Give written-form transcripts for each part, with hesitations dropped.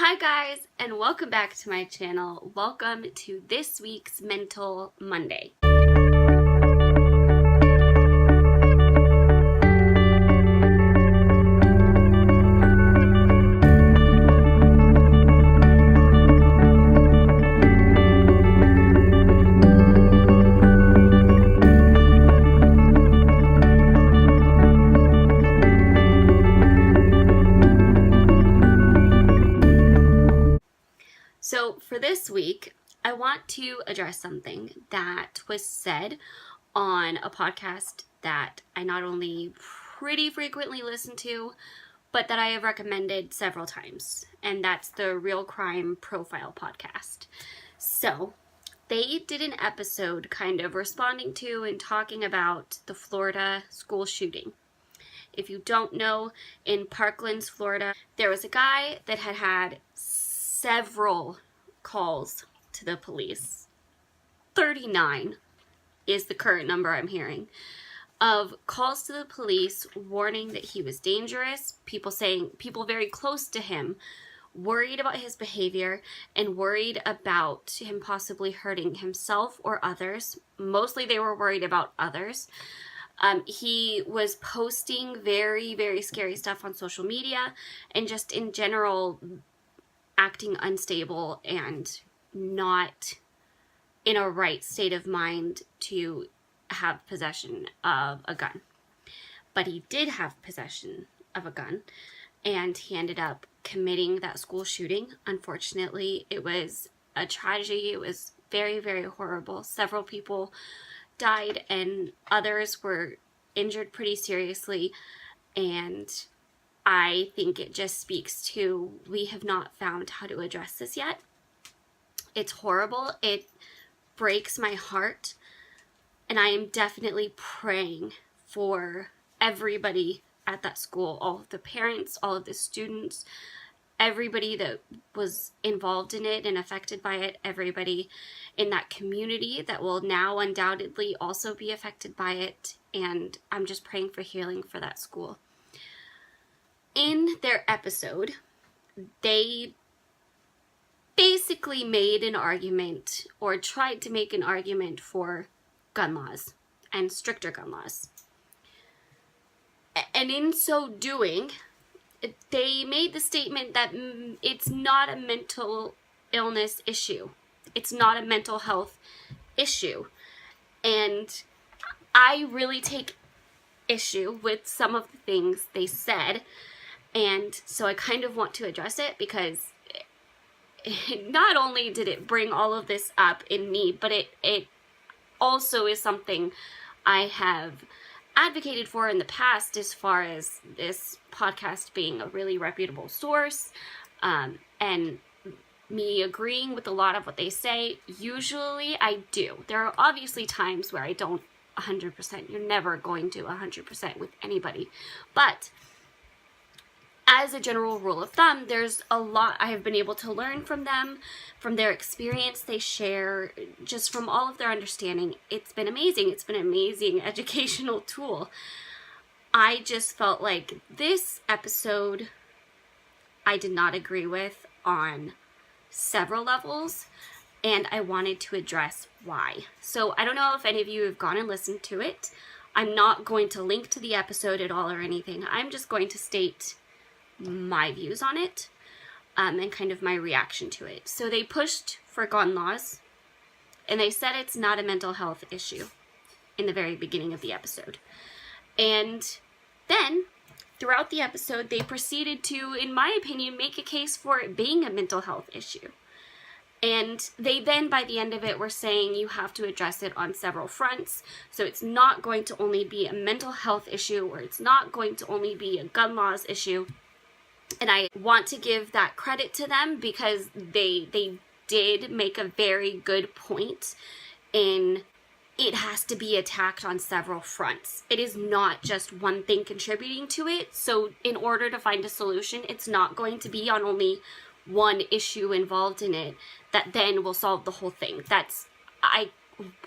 Hi guys, and welcome back to my channel. Welcome to this week's Mental Monday. So for this week, I want to address something that was said on a podcast that I not only pretty frequently listen to, but that I have recommended several times, and that's the Real Crime Profile podcast. So they did an episode kind of responding to and talking about the Florida school shooting. If you don't know, in Parkland, Florida, there was a guy that had several calls to the police. 39 is the current number I'm hearing of calls to the police warning that he was dangerous, people very close to him worried about his behavior and worried about him possibly hurting himself or others. Mostly they were worried about others. He was posting very, very scary stuff on social media and just in general acting unstable and not in a right state of mind to have possession of a gun. But he did have possession of a gun, and he ended up committing that school shooting. Unfortunately, it was a tragedy. It was very, very horrible. Several people died and others were injured pretty seriously, and I think it just speaks to we have not found how to address this yet. It's horrible. It breaks my heart. And I am definitely praying for everybody at that school, all of the parents, all of the students, everybody that was involved in it and affected by it, everybody in that community that will now undoubtedly also be affected by it. And I'm just praying for healing for that school. In their episode, they basically made an argument or tried to make an argument for gun laws and stricter gun laws. And in so doing, they made the statement that it's not a mental illness issue. It's not a mental health issue. And I really take issue with some of the things they said. And so I kind of want to address it because not only did it bring all of this up in me, but it also is something I have advocated for in the past as far as this podcast being a really reputable source, and me agreeing with a lot of what they say. Usually I do. There are obviously times where I don't 100%. You're never going to 100% with anybody. But as a general rule of thumb, there's a lot I have been able to learn from them, from their experience they share, just from all of their understanding. It's been amazing. It's been an amazing educational tool. I just felt like this episode I did not agree with on several levels, and I wanted to address why. So I don't know if any of you have gone and listened to it. I'm not going to link to the episode at all or anything. I'm just going to state my views on it, and kind of my reaction to it. So they pushed for gun laws, and they said it's not a mental health issue in the very beginning of the episode. And then, throughout the episode, they proceeded to, in my opinion, make a case for it being a mental health issue. And they then, by the end of it, were saying you have to address it on several fronts. So it's not going to only be a mental health issue, or it's not going to only be a gun laws issue. And I want to give that credit to them because they did make a very good point in it has to be attacked on several fronts. It is not just one thing contributing to it. So in order to find a solution, it's not going to be on only one issue involved in it that then will solve the whole thing. I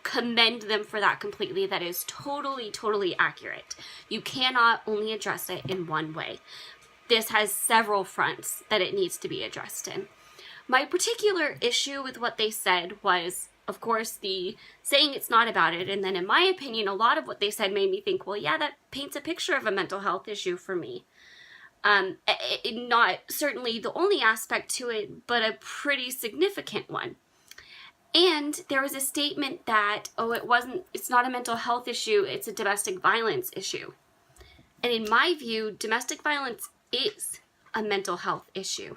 commend them for that completely. That is totally, totally accurate. You cannot only address it in one way. this has several fronts that it needs to be addressed in. My particular issue with what they said was, of course, the saying it's not about it. And then in my opinion, a lot of what they said made me think, well, yeah, that paints a picture of a mental health issue for me. Not certainly the only aspect to it, but a pretty significant one. And there was a statement that, it's not a mental health issue, it's a domestic violence issue. And in my view, domestic violence is a mental health issue.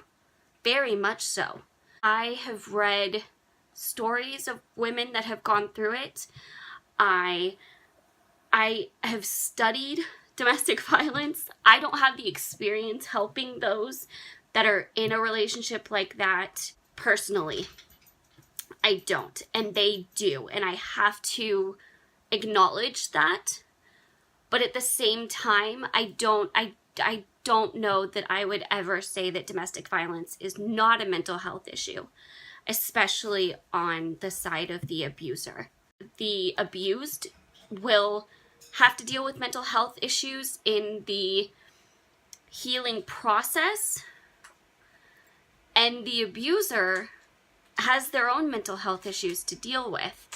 Very much so. I have read stories of women that have gone through it. I have studied domestic violence. I don't have the experience helping those that are in a relationship like that personally. I don't, and they do, and I have to acknowledge that. But at the same time, I don't know that I would ever say that domestic violence is not a mental health issue, especially on the side of the abuser. The abused will have to deal with mental health issues in the healing process, and the abuser has their own mental health issues to deal with.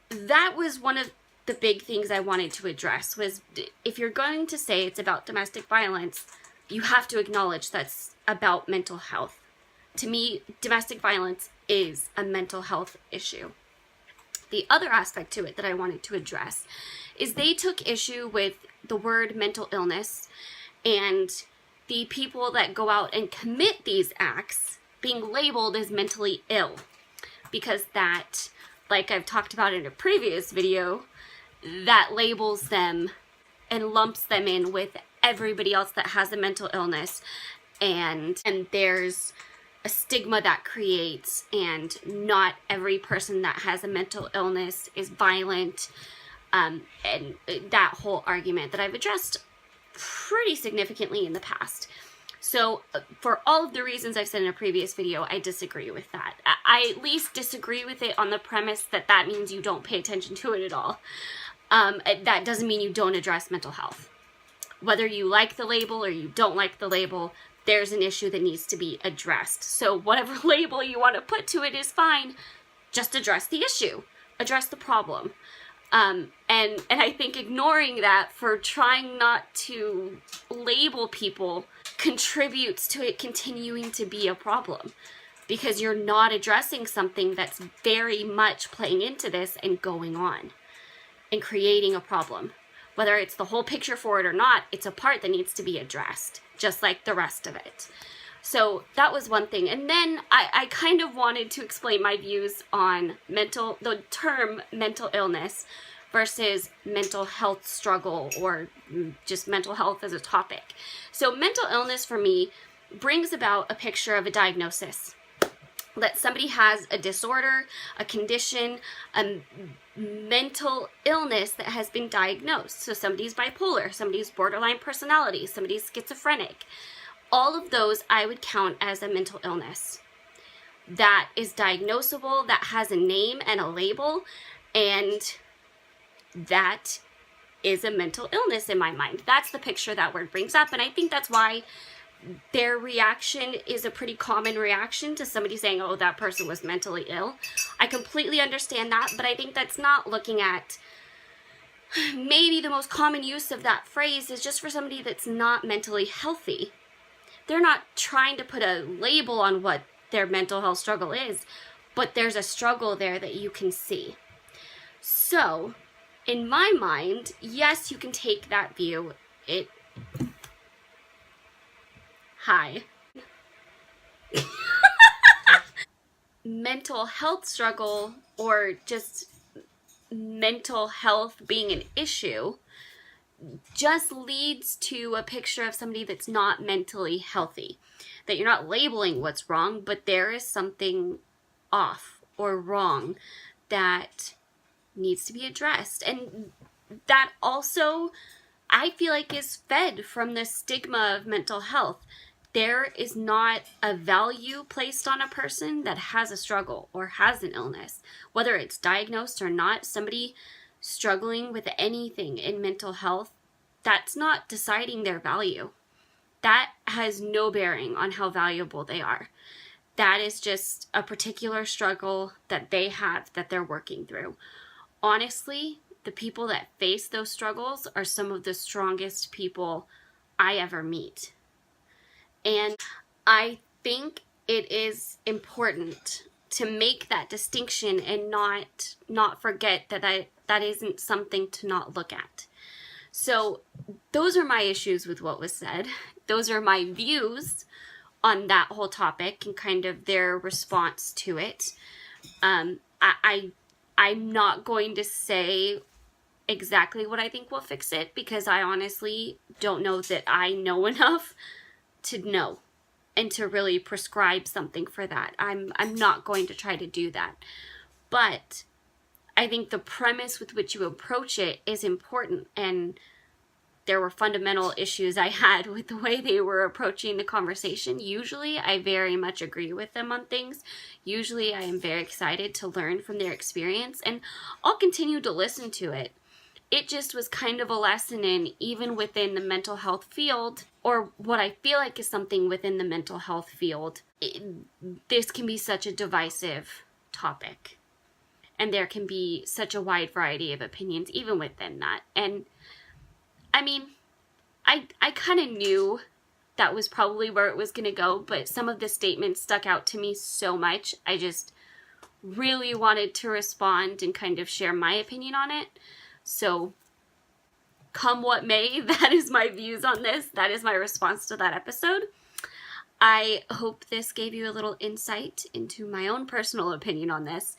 That was one of the big things I wanted to address, was if you're going to say it's about domestic violence, you have to acknowledge that's about mental health. To me, domestic violence is a mental health issue. The other aspect to it that I wanted to address is they took issue with the word mental illness and the people that go out and commit these acts being labeled as mentally ill, because that, like I've talked about in a previous video, that labels them and lumps them in with everybody else that has a mental illness, and there's a stigma that creates, and not every person that has a mental illness is violent, and that whole argument that I've addressed pretty significantly in the past. So for all of the reasons I've said in a previous video, I disagree with that. I at least disagree with it on the premise that that means you don't pay attention to it at all. That doesn't mean you don't address mental health. Whether you like the label or you don't like the label, there's an issue that needs to be addressed. So whatever label you want to put to it is fine. Just address the issue. Address the problem. And I think ignoring that for trying not to label people contributes to it continuing to be a problem, because you're not addressing something that's very much playing into this and going on and creating a problem. Whether it's the whole picture for it or not, it's a part that needs to be addressed, just like the rest of it. So that was one thing. And then I kind of wanted to explain my views on the term mental illness versus mental health struggle, or just mental health as a topic. So mental illness for me brings about a picture of a diagnosis. That somebody has a disorder, a condition, a mental illness that has been diagnosed. So somebody's bipolar, somebody's borderline personality, somebody's schizophrenic. All of those I would count as a mental illness that is diagnosable, that has a name and a label, and that is a mental illness in my mind. That's the picture that word brings up, and I think that's why their reaction is a pretty common reaction to somebody saying, oh, that person was mentally ill. I completely understand that, but I think that's not looking at maybe the most common use of that phrase is just for somebody that's not mentally healthy. They're not trying to put a label on what their mental health struggle is, but there's a struggle there that you can see. So, in my mind, yes, you can take that view. Hi. Mental health struggle, or just mental health being an issue, just leads to a picture of somebody that's not mentally healthy. That you're not labeling what's wrong, but there is something off or wrong that needs to be addressed. And that also, I feel like, is fed from the stigma of mental health. There is not a value placed on a person that has a struggle or has an illness. Whether it's diagnosed or not, somebody struggling with anything in mental health, that's not deciding their value. that has no bearing on how valuable they are. That is just a particular struggle that they have that they're working through. Honestly, the people that face those struggles are some of the strongest people I ever meet. And I think it is important to make that distinction and not forget that isn't something to not look at. So those are my issues with what was said. Those are my views on that whole topic and kind of their response to it. I'm not going to say exactly what I think will fix it, because I honestly don't know that I know enough to know and to really prescribe something for that. I'm not going to try to do that. But I think the premise with which you approach it is important, and there were fundamental issues I had with the way they were approaching the conversation. Usually I very much agree with them on things. Usually I am very excited to learn from their experience, and I'll continue to listen to it. It just was kind of a lesson in, even within the mental health field, or what I feel like is something within the mental health field, this can be such a divisive topic. And there can be such a wide variety of opinions even within that. And I mean, I kind of knew that was probably where it was going to go, but some of the statements stuck out to me so much. I just really wanted to respond and kind of share my opinion on it. So come what may, that is my views on this. That is my response to that episode. I hope this gave you a little insight into my own personal opinion on this,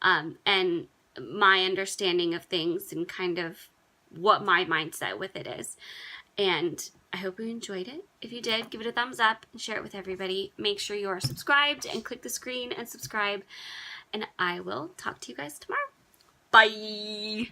and my understanding of things and kind of what my mindset with it is. And I hope you enjoyed it. If you did, give it a thumbs up and share it with everybody. Make sure you are subscribed and click the screen and subscribe. And I will talk to you guys tomorrow. Bye!